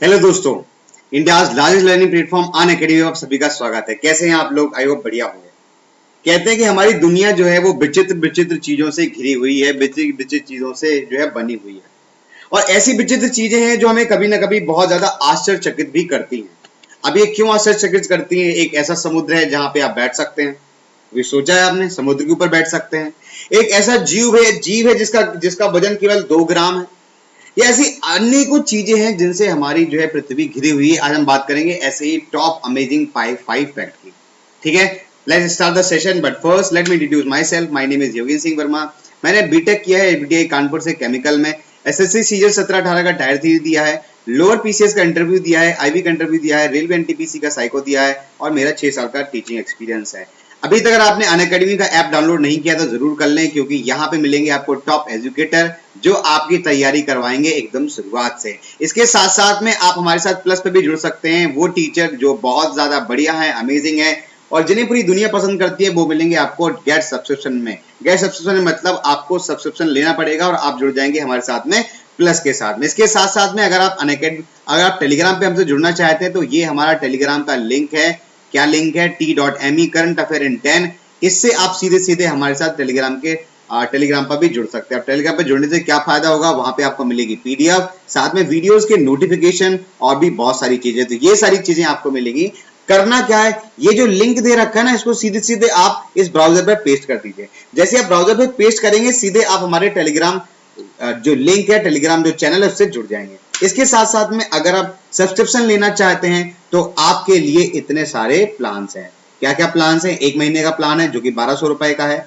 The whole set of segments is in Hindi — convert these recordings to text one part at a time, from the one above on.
हेलो दोस्तों, India's largest learning platform Unacademy में आप सभी का स्वागत है। कैसे हैं आप लोग? आई होप बढ़िया होंगे। कहते हैं कि हमारी दुनिया जो है वो विचित्र विचित्र चीजों से घिरी हुई है, विचित्र विचित्र चीजों से जो है बनी हुई है, और ऐसी विचित्र चीजें हैं जो हमें कभी ना कभी बहुत ज्यादा आश्चर्यचकित भी करती हैं। अब ये क्यों आश्चर्यचकित करती हैं? एक ऐसा समुद्र है जहां पे आप बैठ सकते हैं, कभी सोचा है आपने समुद्र के ऊपर बैठ सकते हैं? एक ऐसा जीव है जिसका जिसका वजन केवल 2 ग्राम है। ये ऐसी अनेकों चीजें हैं जिनसे हमारी जो है पृथ्वी घिरी हुई है। आज हम बात करेंगे ऐसे ही टॉप अमेजिंग फाइव फैक्ट की। ठीक है, let's start the session, but first let me introduce my self. My name is Yogendra Singh Verma. मैंने बीटेक किया है एफडीआई कानपुर से केमिकल में। एसएससी सीजल 17-18 का टायर थ्री दिया है, लोअर पीसीएस का इंटरव्यू दिया है, आईबी का इंटरव्यू दिया है, रेलवे एनटीपीसी का साइको दिया है, और मेरा 6 साल का टीचिंग एक्सपीरियंस है। अभी तक अगर आपने अनअकैडमी का ऐप डाउनलोड नहीं किया तो जरूर कर लें, क्योंकि यहाँ पे मिलेंगे आपको टॉप एजुकेटर जो आपकी तैयारी करवाएंगे एकदम शुरुआत से। इसके साथ साथ में आप हमारे साथ प्लस पे भी जुड़ सकते हैं। वो टीचर जो बहुत ज्यादा बढ़िया है, अमेजिंग है, और जिन्हें पूरी दुनिया पसंद करती है, वो मिलेंगे आपको गेट सब्सक्रिप्शन में। गेट सब्सक्रिप्शन मतलब आपको सब्सक्रिप्शन लेना पड़ेगा और आप जुड़ जाएंगे हमारे साथ में प्लस के साथ में। इसके साथ साथ में अगर आप टेलीग्राम पे हमसे जुड़ना चाहते हैं तो ये हमारा टेलीग्राम का लिंक है। क्या लिंक है? t.me करंट अफेयर इन 10। इससे आप सीधे सीधे हमारे साथ टेलीग्राम पर भी जुड़ सकते हैं। टेलीग्राम पर जुड़ने से क्या फायदा होगा? वहां पे आपको मिलेगी पीडीएफ, साथ में वीडियोस के नोटिफिकेशन और भी बहुत सारी चीजें। तो ये सारी चीजें आपको मिलेगी। करना क्या है, ये जो लिंक दे रखा है ना, इसको सीधे सीधे आप इस ब्राउजर पर पेस्ट कर दीजिए। जैसे आप ब्राउजर पर पेस्ट करेंगे, सीधे आप हमारे टेलीग्राम जो लिंक है, टेलीग्राम जो चैनल है, उससे जुड़ जाएंगे। इसके साथ साथ में अगर आप सब्सक्रिप्शन लेना चाहते हैं तो आपके लिए इतने सारे प्लान्स हैं। क्या क्या प्लान्स हैं? 1 महीने का प्लान है जो कि 1200 रुपए का है,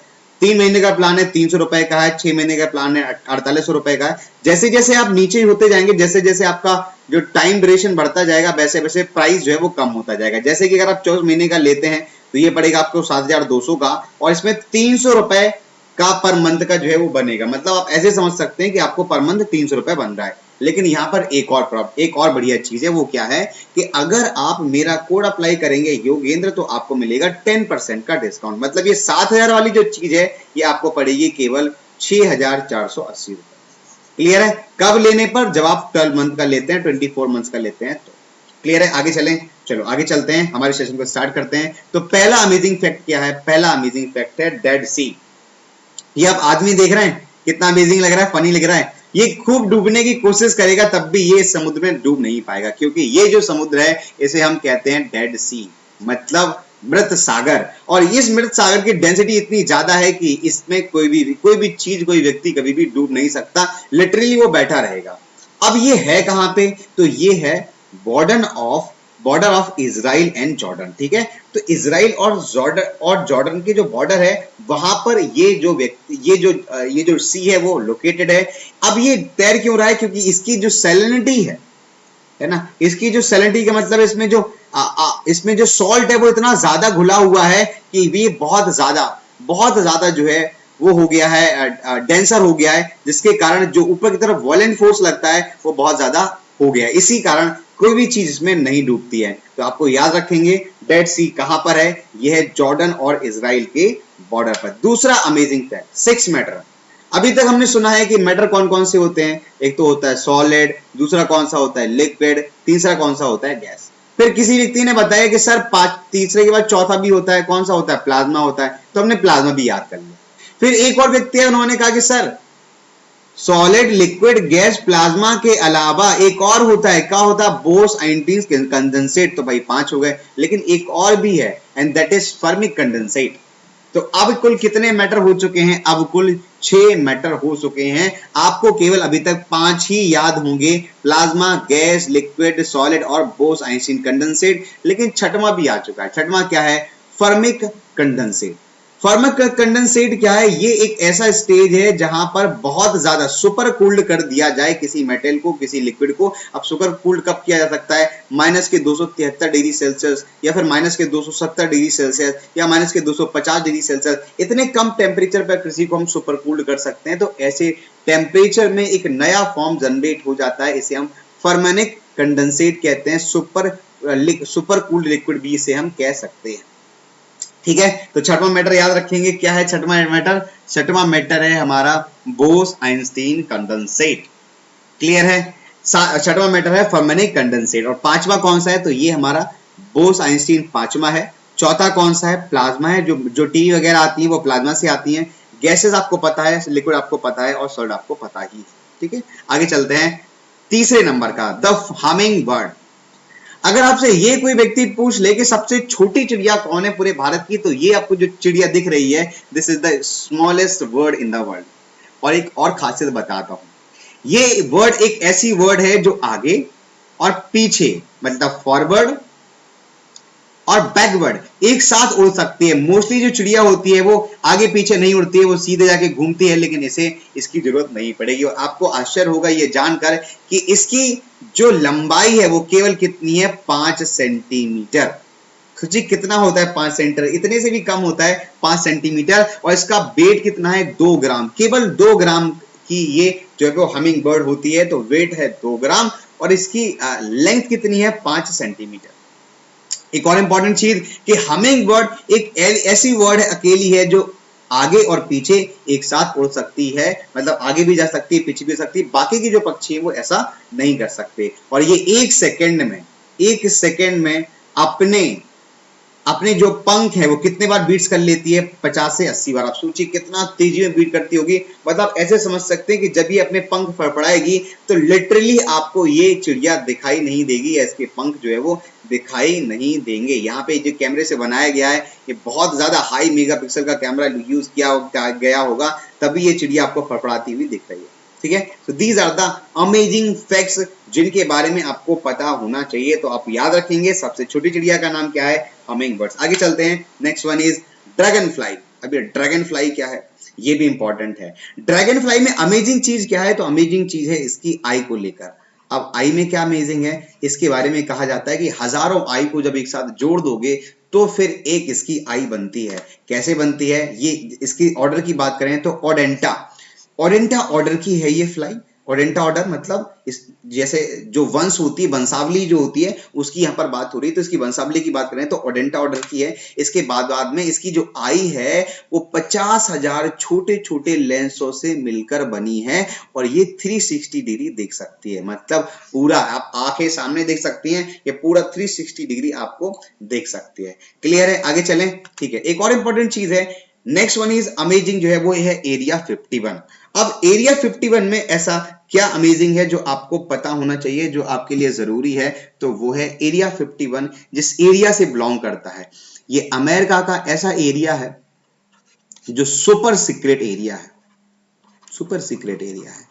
3 महीने का प्लान है 300 रुपए का है, 6 महीने का प्लान है 4800 रुपए का है। जैसे जैसे आप नीचे होते जाएंगे, जैसे जैसे आपका जो टाइम ड्यूरेशन बढ़ता जाएगा, वैसे वैसे प्राइस जो है वो कम होता जाएगा। जैसे कि अगर आप 24 महीने का लेते हैं तो ये पड़ेगा आपको 7200 का, और इसमें 300 रुपए का पर मंथ का जो है वो बनेगा। मतलब आप ऐसे समझ सकते हैं कि आपको पर मंथ 300 रुपए बन रहा है। लेकिन यहाँ पर एक और बढ़िया चीज है। वो क्या है कि अगर आप मेरा कोड अप्लाई करेंगे योगेंद्र, तो आपको मिलेगा 10% का डिस्काउंट। मतलब ये 7000 वाली जो चीज है ये आपको पड़ेगी केवल 6480 रुपए। क्लियर है? कब लेने पर? जब आप 12 मंथ का लेते हैं, 24 मंथ का लेते हैं तो। क्लियर है? आगे चलें, चलो आगे चलते हैं, हमारे सेशन को स्टार्ट करते हैं। तो पहला अमेजिंग फैक्ट क्या है? पहला अमेजिंग फैक्ट है डेड सी। ये आप आदमी देख रहे हैं, कितना अमेजिंग लग रहा है, फनी लग रहा है। ये खूब डूबने की कोशिश करेगा तब भी ये समुद्र में डूब नहीं पाएगा, क्योंकि ये जो समुद्र है इसे हम कहते हैं डेड सी, मतलब मृत सागर। और इस मृत सागर की डेंसिटी इतनी ज्यादा है कि इसमें कोई भी चीज, कोई व्यक्ति कभी भी डूब नहीं सकता। लिटरली वो बैठा रहेगा। अब ये है कहां पे? तो ये है border of Israel and Jordan. ठीक है, तो इजराइल और जॉर्डन के जो बॉर्डर है, वहां पर ये जो सी है वो लोकेटेड है। अब ये तैर क्यों रहा है? क्योंकि इसकी जो सैलिनिटी है ना, इसकी जो सैलिनिटी का मतलब इसमें जो सॉल्ट है वो इतना ज्यादा घुला हुआ है कि ये बहुत ज्यादा जो है वो हो गया है, डेंसर हो गया है, जिसके कारण जो ऊपर की तरफ वॉलेंट फोर्स लगता है वो बहुत ज्यादा हो गया है। इसी कारण कोई भी चीज इसमें नहीं डूबती है। तो आपको याद रखेंगे डेड सी कहां पर है? यह है जॉर्डन और इजराइल के बॉर्डर पर। दूसरा अमेजिंग फैक्ट, 6 मैटर। अभी तक हमने सुना है कि मैटर कौन कौन से होते हैं। एक तो होता है सॉलिड, दूसरा कौन सा होता है लिक्विड, तीसरा कौन सा होता है गैस। फिर किसी व्यक्ति ने बताया कि सर तीसरे के बाद चौथा भी होता है, कौन सा होता है? प्लाज्मा होता है। तो हमने प्लाज्मा भी याद कर लिया। फिर एक और व्यक्ति है, उन्होंने कहा कि sir solid, liquid, gas, plasma के अलावा एक और होता है। क्या होता है? Bose-Einstein condensate. तो भाई 5 हो गए, लेकिन एक और भी है, एंड दैट इज फर्मिक कंडेंसेट। तो अब कुल कितने मैटर हो चुके हैं? अब कुल 6 मैटर हो चुके हैं। आपको केवल अभी तक 5 ही याद होंगे, प्लाज्मा, गैस, लिक्विड, सॉलिड और बोस-आइंस्टीन कंडेंसेट। लेकिन छठवां भी आ चुका है। छठवां क्या है? फर्मिक कंडेंसेट। फर्मिक कंडेंसेट क्या है? ये एक ऐसा स्टेज है जहां पर बहुत ज्यादा सुपर कूल्ड कर दिया जाए किसी मेटल को, किसी लिक्विड को। अब सुपर कूल्ड कब किया जा सकता है? -273 डिग्री सेल्सियस, या फिर -270 डिग्री सेल्सियस, या -250 डिग्री सेल्सियस। इतने कम टेम्परेचर पर किसी को हम सुपर कूल्ड कर सकते हैं। तो ऐसे टेम्परेचर में एक नया फॉर्म जनरेट हो जाता है, इसे हम फर्मिक कंडेंसेट कहते हैं। सुपर कूल्ड लिक्विड भी इसे हम कह सकते हैं। ठीक है, तो छठवां मैटर याद रखेंगे। क्या है छठवां मैटर? छठवां मैटर है हमारा बोस-आइंस्टीन कंडेंसेट। क्लियर है? छठवां मैटर है फर्मेनिक कंडेंसेट। और पांचवा कौन सा है, तो ये हमारा बोस आइंस्टीन पांचवा है। चौथा कौन सा है, प्लाज्मा है। जो टीवी वगैरह आती है वो प्लाज्मा से आती हैं। गैसेस आपको पता है, लिक्विड आपको पता है, और सॉलिड आपको पता ही है। ठीक है, आगे चलते हैं तीसरे नंबर का, द हमिंग बर्ड। अगर आपसे ये कोई व्यक्ति पूछ ले कि सबसे छोटी चिड़िया कौन है पूरे भारत की, तो ये आपको जो चिड़िया दिख रही है, this is the smallest word in the world. और एक और खासियत बताता हूं, ये वर्ड एक ऐसी वर्ड है जो आगे और पीछे, मतलब फॉरवर्ड और बैकवर्ड एक साथ उड़ सकती है। मोस्टली जो चिड़िया होती है वो आगे पीछे नहीं उड़ती है, वो सीधे जाके घूमती है, लेकिन इसे इसकी जरूरत नहीं पड़ेगी। और आपको आश्चर्य होगा ये जानकर कि इसकी जो लंबाई है वो केवल कितनी है, 5 सेंटीमीटर। जी कितना होता है 5 सेंटीमीटर, इतने से भी कम होता है 5 सेंटीमीटर। और इसका वेट कितना है, 2 ग्राम, केवल 2 ग्राम की ये जो है वो हमिंग बर्ड होती है। तो वेट है 2 ग्राम और इसकी लेंथ कितनी है, 5 सेंटीमीटर। एक और इंपॉर्टेंट चीज कि हमिंग बर्ड एक ऐसी वर्ड है, अकेली है, जो आगे और पीछे एक साथ उड़ सकती है, मतलब आगे भी जा सकती है, पीछे भी जा सकती है। बाकी की जो पक्षी है वो ऐसा नहीं कर सकते। और ये एक सेकंड में अपने अपने जो पंख है वो कितने बार बीट्स कर लेती है, 50 से 80 बार। आप सोचिए कितना तेजी में बीट करती होगी। मतलब ऐसे समझ सकते हैं कि जब ये अपने पंख फड़फड़ाएगी तो लिटरली आपको ये चिड़िया दिखाई नहीं देगी, या इसके पंख जो है वो दिखाई नहीं देंगे। यहाँ पे जो कैमरे से बनाया गया है, ये बहुत ज्यादा हाई मेगापिक्सल का कैमरा यूज किया गया होगा, तभी ये चिड़िया आपको फड़फड़ाती हुई दिख रही है। ठीक है, तो these are the amazing facts जिनके बारे में आपको पता होना चाहिए। तो आप याद रखेंगे सबसे छोटी चिड़िया का नाम क्या है, हमिंग बर्ड्स। आगे चलते हैं, next one is dragon fly. अभी ड्रैगन फ्लाई क्या है, ये भी इंपॉर्टेंट है। ड्रैगन फ्लाई में अमेजिंग चीज क्या है, तो अमेजिंग चीज है इसकी आई को लेकर। अब आई में क्या अमेजिंग है, इसके बारे में कहा जाता है कि हजारों आई को जब एक साथ जोड़ दोगे तो फिर एक इसकी आई बनती है। कैसे बनती है, ये इसकी ऑर्डर की बात करें तो ओडेंटा ओडेंटा ऑर्डर की है ये फ्लाई। ओडेंटा ऑर्डर मतलब इस जैसे जो वंश होती है, वंशावली जो होती है उसकी यहाँ पर बात हो रही है, तो इसकी वंशावली की बात करें तो ओडेंटा ऑर्डर की है। इसके बाद में इसकी जो आई है वो 50,000 छोटे छोटे लेंसों से मिलकर बनी है, और ये 360 डिग्री देख सकती है। मतलब पूरा आप आंखें सामने देख सकती हैं, ये पूरा 360 डिग्री आपको देख सकती है। क्लियर है, आगे चलें। ठीक है, एक और इंपॉर्टेंट चीज है, नेक्स्ट वन इज अमेजिंग, जो है वो है एरिया 51। अब एरिया 51 में ऐसा क्या अमेजिंग है जो आपको पता होना चाहिए, जो आपके लिए जरूरी है, तो वो है एरिया 51 जिस एरिया से बिलोंग करता है। ये अमेरिका का ऐसा एरिया है जो सुपर सीक्रेट एरिया है, सुपर सीक्रेट एरिया है।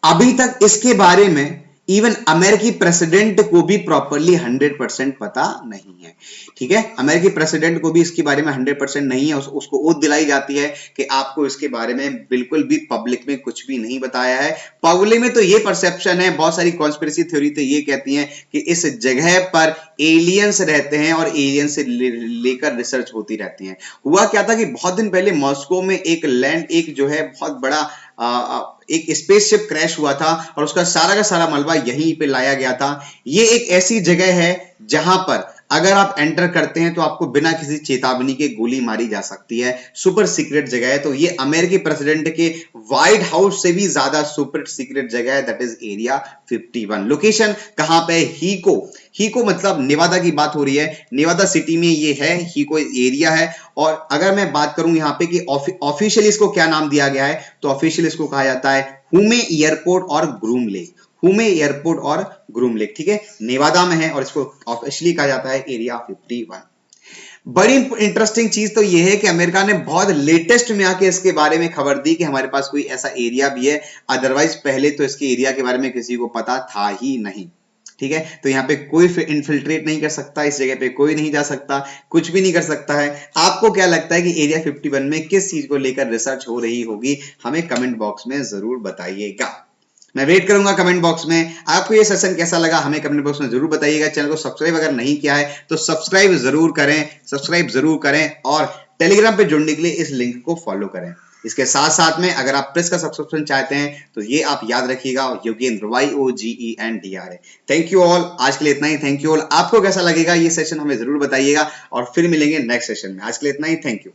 अभी तक इसके बारे में इवन अमेरिकी प्रेसिडेंट को भी प्रॉपरली 100% पता नहीं है। ठीक है, अमेरिकी प्रेसिडेंट को भी इसके बारे में 100% नहीं है। उसको ओथ दिलाई जाती है कि आपको इसके बारे में बिल्कुल भी पब्लिक में कुछ भी नहीं बताया है। पब्लिक में तो ये परसेप्शन है, बहुत सारी कॉन्स्पिरेसी थ्योरी तो ये कहती हैं कि इस जगह पर एलियंस रहते हैं और एलियन से लेकर रिसर्च होती रहती है। हुआ क्या था कि बहुत दिन पहले मॉस्को में एक जो है बहुत बड़ा एक स्पेसशिप क्रैश हुआ था, और उसका सारा का सारा मलबा यहीं पे लाया गया था। ये एक ऐसी जगह है जहां पर अगर आप एंटर करते हैं तो आपको बिना किसी चेतावनी के गोली मारी जा सकती है। सुपर सीक्रेट जगह है। तो ये अमेरिकी प्रेसिडेंट के व्हाइट हाउस से भी ज्यादा सुपर सीक्रेट जगह है, दैट इज एरिया 51। लोकेशन कहां पे, हीको मतलब नेवादा की बात हो रही है, नेवादा सिटी में ये है, हीको एरिया है। और अगर मैं बात करूं यहाँ पे कि ऑफिशियली इसको क्या नाम दिया गया है, तो ऑफिशियली इसको कहा जाता है हुमे एयरपोर्ट और ग्रूम लेक। हुमे एयरपोर्ट और ग्रूम लेक, ठीक है, नेवादा में है, और इसको ऑफिशियली कहा जाता है एरिया 51। बड़ी इंटरेस्टिंग चीज तो यह है कि अमेरिका ने बहुत लेटेस्ट में आके इसके बारे में खबर दी कि हमारे पास कोई ऐसा एरिया भी है। अदरवाइज पहले तो इसके एरिया के बारे में किसी को पता था ही नहीं। ठीक है, तो यहाँ पे कोई इन्फिल्ट्रेट नहीं कर सकता, इस जगह पे कोई नहीं जा सकता, कुछ भी नहीं कर सकता है। आपको क्या लगता है कि एरिया 51 में किस चीज को लेकर रिसर्च हो रही होगी, हमें कमेंट बॉक्स में जरूर बताइएगा। मैं वेट करूंगा कमेंट बॉक्स में। आपको ये सेशन कैसा लगा हमें कमेंट बॉक्स में जरूर बताइएगा। चैनल को सब्सक्राइब अगर नहीं किया है तो सब्सक्राइब जरूर करें, और टेलीग्राम पे जुड़ने के लिए इस लिंक को फॉलो करें। इसके साथ साथ में अगर आप प्रेस का सब्सक्रिप्शन चाहते हैं तो ये आप याद रखिएगा, Yogendra YOGENDR। Thank you all, आज के लिए इतना ही। Thank you all. आपको कैसा लगेगा ये सेशन हमें जरूर बताइएगा, और फिर मिलेंगे नेक्स्ट सेशन में। आज के लिए इतना ही, थैंक यू।